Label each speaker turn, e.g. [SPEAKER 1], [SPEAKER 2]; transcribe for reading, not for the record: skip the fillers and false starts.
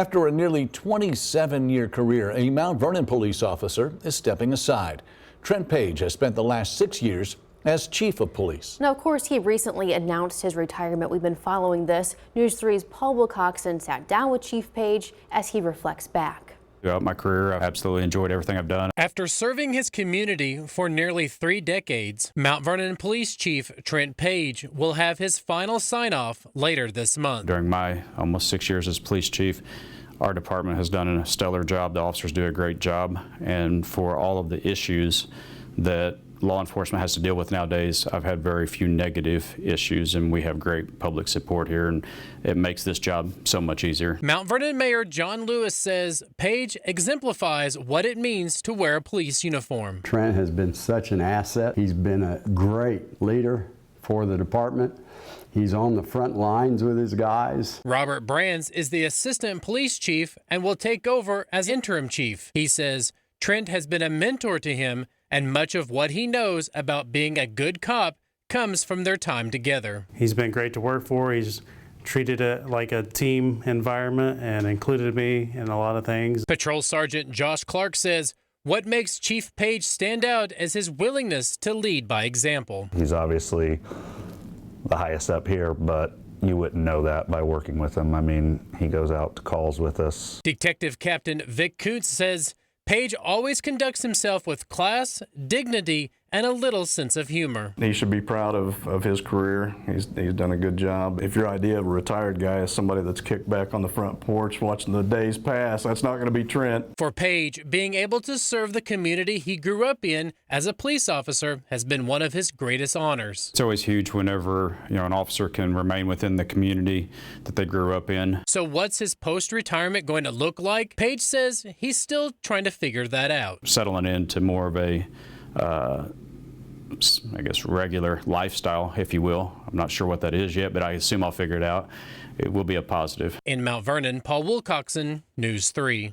[SPEAKER 1] After a nearly 27-year career, a Mount Vernon police officer is stepping aside. Trent Page has spent the last 6 years as chief of police.
[SPEAKER 2] Now, of course, he recently announced his retirement. We've been following this. News 3's Paul Wilcoxon sat down with Chief Page as he reflects back.
[SPEAKER 3] Throughout my career, I've absolutely enjoyed everything I've done.
[SPEAKER 4] After serving his community for nearly 3 decades, Mount Vernon Police Chief Trent Page will have his final sign-off later this month.
[SPEAKER 3] During my almost 6 years as police chief, our department has done a stellar job. The officers do a great job. And for all of the issues that law enforcement has to deal with nowadays, I've had very few negative issues, and we have great public support here, and it makes this job so much easier.
[SPEAKER 4] Mount Vernon Mayor John Lewis says Page exemplifies what it means to wear a police uniform.
[SPEAKER 5] Trent has been such an asset. He's been a great leader for the department. He's on the front lines with his guys.
[SPEAKER 4] Robert Brands is the assistant police chief and will take over as interim chief. He says Trent has been a mentor to him, and much of what he knows about being a good cop comes from their time together.
[SPEAKER 6] He's been great to work for. He's treated it like a team environment and included me in a lot of things.
[SPEAKER 4] Patrol Sergeant Josh Clark says what makes Chief Page stand out is his willingness to lead by example.
[SPEAKER 7] He's obviously the highest up here, but you wouldn't know that by working with him. I mean, he goes out to calls with us.
[SPEAKER 4] Detective Captain Vic Kuntz says Page always conducts himself with class, dignity, and a little sense of humor.
[SPEAKER 8] He should be proud of his career. He's done a good job. If your idea of a retired guy is somebody that's kicked back on the front porch watching the days pass, that's not going to be Trent.
[SPEAKER 4] For Page, being able to serve the community he grew up in as a police officer has been one of his greatest honors.
[SPEAKER 3] It's always huge whenever an officer can remain within the community that they grew up in.
[SPEAKER 4] So what's his post-retirement going to look like? Page says he's still trying to figure that out.
[SPEAKER 3] Settling into more of a I guess regular lifestyle, if you will. I'm not sure what that is yet, but I assume I'll figure it out. It will be a positive.
[SPEAKER 4] In Mount Vernon, Paul Wilcoxon, News 3.